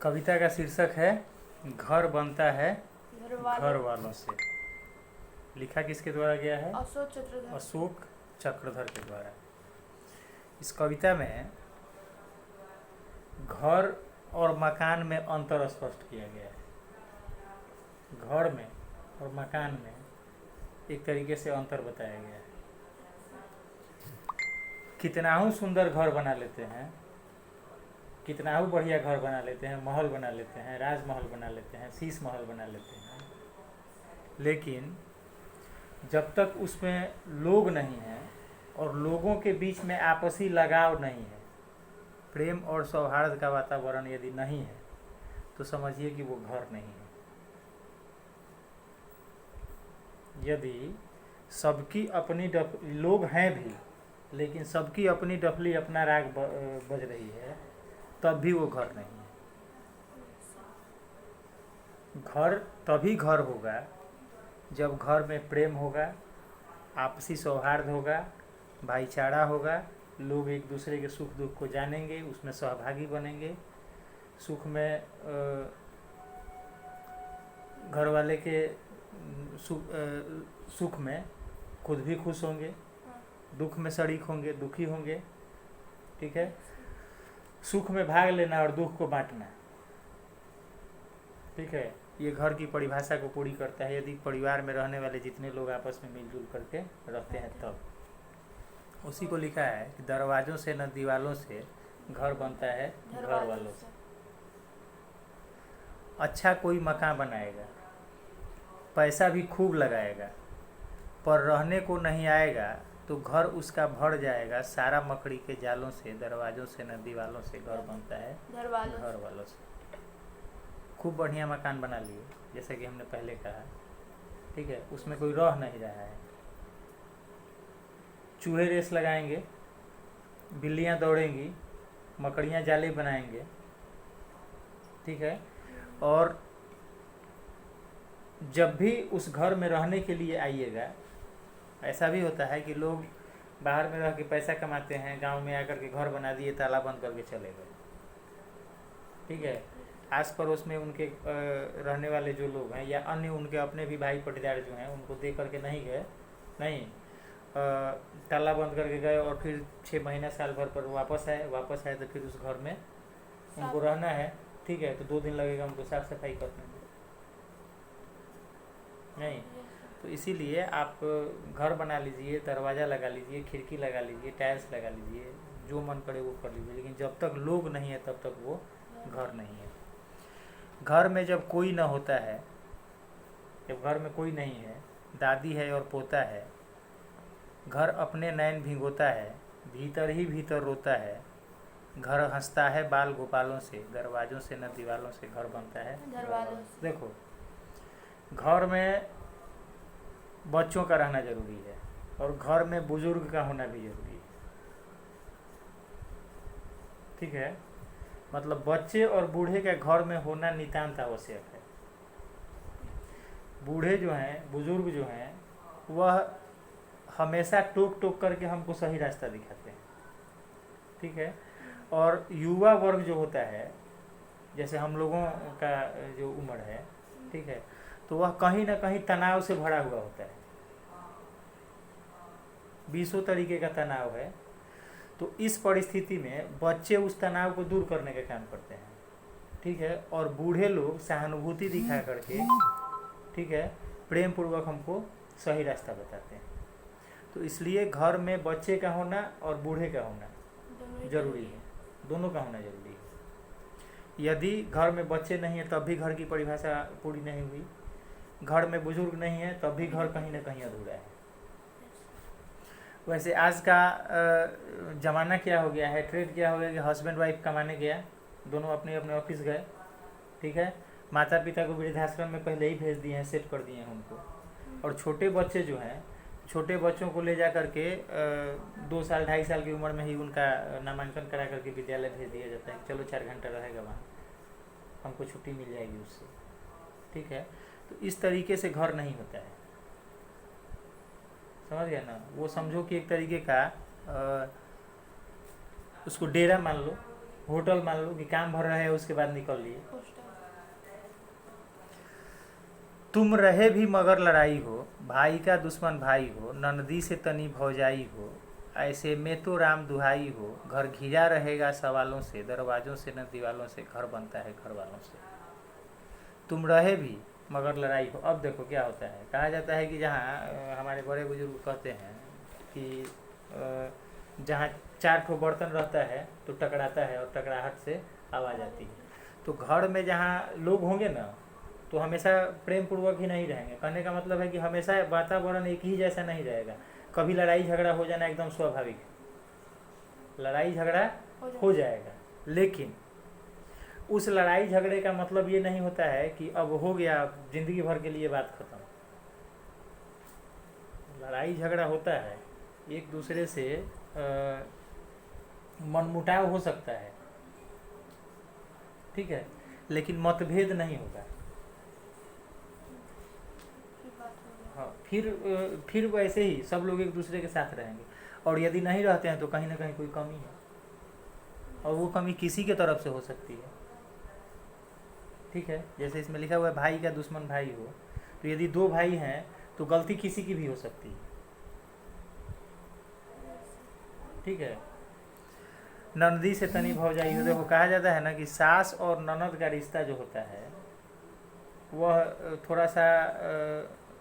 कविता का शीर्षक है घर बनता है घर घर वालों से। लिखा किसके द्वारा गया है? अशोक चक्रधर। अशोक चक्रधर के द्वारा। इस कविता में घर और मकान में अंतर स्पष्ट किया गया है। घर में और मकान में एक तरीके से अंतर बताया गया है। कितना ही सुंदर घर बना लेते हैं, कितना ही बढ़िया घर बना लेते हैं, महल बना लेते हैं, राजमहल बना लेते हैं, शीश महल बना लेते हैं, लेकिन जब तक उसमें लोग नहीं हैं और लोगों के बीच में आपसी लगाव नहीं है, प्रेम और सौहार्द का वातावरण यदि नहीं है, तो समझिए कि वो घर नहीं है। यदि सबकी अपनी लोग हैं भी, लेकिन सबकी अपनी डफली अपना राग बज रही है, तब भी वो घर नहीं है। घर तभी घर होगा जब घर में प्रेम होगा, आपसी सौहार्द होगा, भाईचारा होगा, लोग एक दूसरे के सुख दुख को जानेंगे, उसमें सहभागी बनेंगे। सुख में घर वाले के सुख में खुद भी खुश होंगे, दुख में शरीक होंगे, दुखी होंगे। ठीक है, सुख में भाग लेना और दुख को बांटना। ठीक है, ये घर की परिभाषा को पूरी करता है। यदि परिवार में रहने वाले जितने लोग आपस में मिलजुल करके रहते हैं तब। उसी को लिखा है कि दरवाजों से न दीवालों से घर बनता है घर वालों से। अच्छा कोई मकान बनाएगा, पैसा भी खूब लगाएगा, पर रहने को नहीं आएगा तो घर उसका भर जाएगा सारा मकड़ी के जालों से। दरवाजों से न दीवालों से घर बनता है घर वालों से। खूब बढ़िया मकान बना लिए, जैसे कि हमने पहले कहा। ठीक है, उसमें कोई रह नहीं रहा है। चूहे रेस लगाएंगे, बिल्लियां दौड़ेंगी, मकड़ियां जाले बनाएंगे। ठीक है, और जब भी उस घर में रहने के लिए आइएगा, ऐसा भी होता है कि लोग बाहर में रह के पैसा कमाते हैं, गांव में आकर के घर बना दिए, ताला बंद करके चले गए। ठीक है, आस पड़ोस में उनके रहने वाले जो लोग हैं या अन्य उनके अपने भी भाई पटीदार जो हैं, उनको दे करके नहीं गए, नहीं ताला बंद करके गए और फिर 6 महीना साल भर पर वापस आए तो फिर उस घर में उनको रहना है। ठीक है, तो 2 दिन लगेगा उनको साफ सफाई करने में। नहीं, तो इसीलिए आप घर बना लीजिए, दरवाज़ा लगा लीजिए, खिड़की लगा लीजिए, टाइल्स लगा लीजिए, जो मन करे वो कर लीजिए, लेकिन जब तक लोग नहीं है तब तक वो घर नहीं है। घर में जब कोई ना होता है, जब घर में कोई नहीं है, दादी है और पोता है, घर अपने नैन भिगोता है, भीतर ही भीतर रोता है, घर हंसता है बाल गोपालों से। दरवाजों से न दीवालों से घर बनता है घर वालों से। देखो, घर में बच्चों का रहना जरूरी है और घर में बुजुर्ग का होना भी जरूरी है। ठीक है, मतलब बच्चे और बूढ़े के घर में होना नितांत आवश्यक है। बूढ़े जो हैं, बुजुर्ग जो हैं, वह हमेशा टोक टोक करके हमको सही रास्ता दिखाते हैं। ठीक है, और युवा वर्ग जो होता है, जैसे हम लोगों का जो उम्र है, ठीक है, तो वह कहीं ना कहीं तनाव से भरा हुआ होता है। 20 तरीके का तनाव है। तो इस परिस्थिति में बच्चे उस तनाव को दूर करने का काम करते हैं। ठीक है, और बूढ़े लोग सहानुभूति दिखा करके, ठीक है, प्रेम पूर्वक हमको सही रास्ता बताते हैं। तो इसलिए घर में बच्चे का होना और बूढ़े का होना जरूरी है, दोनों का होना जरूरी है। यदि घर में बच्चे नहीं है तब भी घर की परिभाषा पूरी नहीं हुई, घर में बुजुर्ग नहीं है तब भी घर कहीं ना कहीं अधूरा है। वैसे आज का ज़माना क्या हो गया है, ट्रेंड क्या हो गया कि हस्बैंड वाइफ कमाने गया, दोनों अपने अपने ऑफिस गए। ठीक है, माता पिता को वृद्धाश्रम में पहले ही भेज दिए हैं, सेट कर दिए हैं उनको। और छोटे बच्चे जो हैं, छोटे बच्चों को ले जा करके 2 साल 2.5 साल की उम्र में ही उनका नामांकन करा करके विद्यालय भेज दिया जाता है। चलो 4 घंटा रहेगा वहाँ, हमको छुट्टी मिल जाएगी उससे। ठीक है, तो इस तरीके से घर नहीं होता है। समझ गया ना? वो समझो कि एक तरीके का उसको डेरा मान लो। होटल मान लो कि काम भर रहे हैं, उसके बाद निकल लिए। तुम रहे भी मगर लड़ाई हो, भाई का दुश्मन भाई हो, ननदी से तनी भौजाई हो, ऐसे में तो राम दुहाई हो, घर घिरा रहेगा सवालों से, दरवाजों से न दीवालों से, घर बनता है घर वालों से। तुम रहे भी मगर लड़ाई हो। अब देखो क्या होता है, कहा जाता है कि जहाँ हमारे बड़े बुजुर्ग कहते हैं कि जहाँ 4 ठो बर्तन रहता है तो टकराता है और टकराहट से आवाज़ आती है। तो घर में जहाँ लोग होंगे ना तो हमेशा प्रेम पूर्वक ही नहीं रहेंगे। कहने का मतलब है कि हमेशा वातावरण एक ही जैसा नहीं रहेगा। कभी लड़ाई झगड़ा हो जाना एकदम स्वाभाविक है, लड़ाई झगड़ा हो जाएगा, लेकिन उस लड़ाई झगड़े का मतलब ये नहीं होता है कि अब हो गया जिंदगी भर के लिए बात खत्म। लड़ाई झगड़ा होता है, एक दूसरे से मनमुटाव हो सकता है, ठीक है, लेकिन मतभेद नहीं होगा। हाँ, फिर वैसे ही सब लोग एक दूसरे के साथ रहेंगे। और यदि नहीं रहते हैं तो कहीं ना कहीं कोई कमी है, और वो कमी किसी के तरफ से हो सकती है, ठीक है। जैसे इसमें लिखा हुआ है भाई का दुश्मन भाई हो, तो यदि 2 भाई हैं तो गलती किसी की भी हो सकती है, ठीक है। ननदी से तनी भौजाई हो, देखो कहा जाता है ना कि सास और ननद का रिश्ता जो होता है वह थोड़ा सा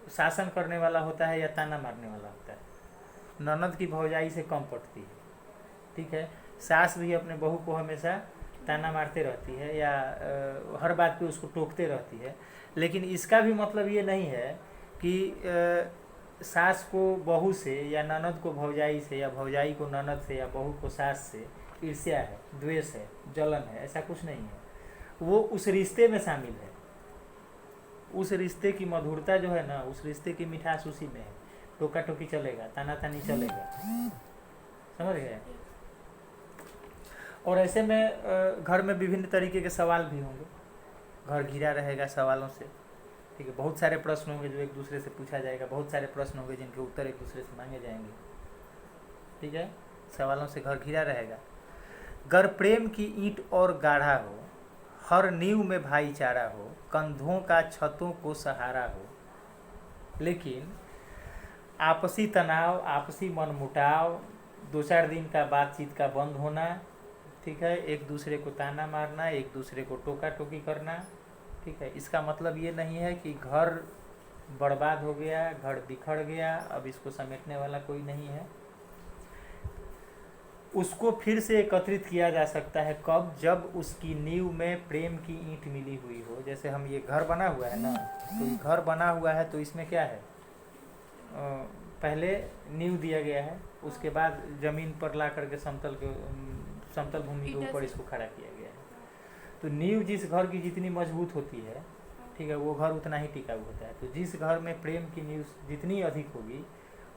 शासन करने वाला होता है या ताना मारने वाला होता है। ननद की भौजाई से कम पड़ती है, ठीक है। सास भी अपने बहू को हमेशा ताना मारते रहती है या हर बात पे उसको टोकते रहती है, लेकिन इसका भी मतलब ये नहीं है कि सास को बहू से या ननद को भौजाई से या भौजाई को ननद से या बहू को सास से ईर्ष्या है, द्वेष है, जलन है, ऐसा कुछ नहीं है। वो उस रिश्ते में शामिल है, उस रिश्ते की मधुरता जो है ना, उस रिश्ते की मिठास उसी में है। टोका टोकी चलेगा, ताना तानी चलेगा, समझ गए। और ऐसे में घर में विभिन्न तरीके के सवाल भी होंगे, घर घिरा रहेगा सवालों से, ठीक है। बहुत सारे प्रश्न होंगे जो एक दूसरे से पूछा जाएगा, बहुत सारे प्रश्न होंगे जिनके उत्तर एक दूसरे से मांगे जाएंगे, ठीक है। सवालों से घर घिरा रहेगा। गर प्रेम की ईंट और गाढ़ा हो, हर नींव में भाईचारा हो, कंधों का छतों को सहारा हो, लेकिन आपसी तनाव, आपसी मनमुटाव, 2-4 दिन का बातचीत का बंद होना, ठीक है, एक दूसरे को ताना मारना, एक दूसरे को टोका टोकी करना, ठीक है, इसका मतलब ये नहीं है कि घर बर्बाद हो गया, घर बिखर गया, अब इसको समेटने वाला कोई नहीं है। उसको फिर से एकत्रित किया जा सकता है कब, जब उसकी नींव में प्रेम की ईंट मिली हुई हो। जैसे हम ये घर बना हुआ है ना, तो ये घर बना हुआ है तो इसमें क्या है, पहले नींव दिया गया है, उसके बाद जमीन पर ला करके समतल भूमि के ऊपर इसको खड़ा किया गया है। तो नींव जिस घर की जितनी मजबूत होती है, ठीक है, वो घर उतना ही टिकाऊ होता है। तो जिस घर में प्रेम की नींव जितनी अधिक होगी,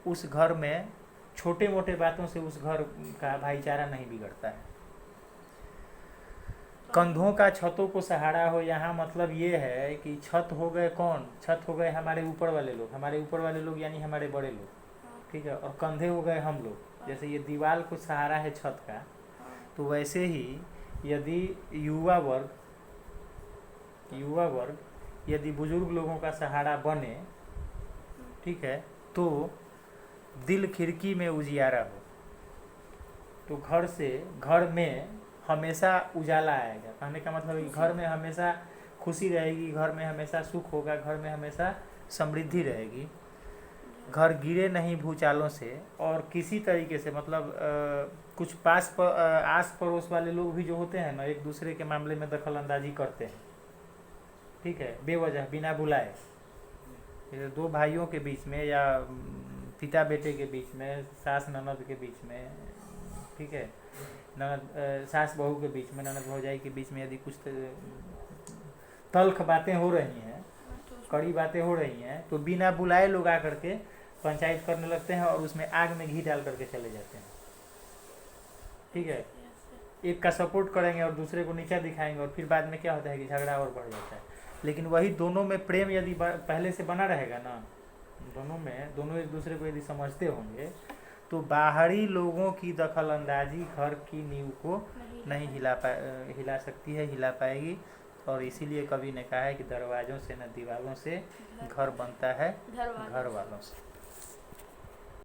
उस घर में छोटे मोटे बातों से उस घर का भाईचारा नहीं बिगड़ता है। कंधों का छतों को सहारा हो, यहाँ मतलब ये है कि छत हो गए कौन, छत हो गए हमारे ऊपर वाले लोग, हमारे ऊपर वाले लोग यानी हमारे बड़े लोग, ठीक है, और कंधे हो गए हम लोग। जैसे ये दीवार को सहारा है छत का, तो वैसे ही यदि युवा वर्ग यदि बुजुर्ग लोगों का सहारा बने, ठीक है, तो दिल खिड़की में उजियारा हो, तो घर में हमेशा उजाला आएगा। कहने का मतलब है कि घर में हमेशा खुशी रहेगी, घर में हमेशा सुख होगा, घर में हमेशा समृद्धि रहेगी। घर गिरे नहीं भूचालों से, और किसी तरीके से मतलब कुछ आस पड़ोस वाले लोग भी जो होते हैं ना, एक दूसरे के मामले में दखल अंदाजी करते हैं, ठीक है, बेवजह बिना बुलाए। 2 भाइयों के बीच में या पिता बेटे के बीच में, सास ननद के बीच में, ठीक है, ननद सास बहू के बीच में, ननद भौजाई के बीच में यदि कुछ तल्ख बातें हो रही हैं, कड़ी बातें हो रही हैं, तो बिना बुलाए लोग आकर के पंचायत करने लगते हैं और उसमें आग में घी डाल करके चले जाते हैं, ठीक है। एक का सपोर्ट करेंगे और दूसरे को नीचा दिखाएंगे, और फिर बाद में क्या होता है कि झगड़ा और बढ़ जाता है। लेकिन वही दोनों में प्रेम यदि पहले से बना रहेगा ना, दोनों एक दूसरे को यदि समझते होंगे, तो बाहरी लोगों की दखल अंदाजी घर की नींव को नहीं हिला सकती है, हिला पाएगी। और इसीलिए कवि ने कहा है कि दरवाज़ों से न दीवारों से घर बनता है घर वालों से।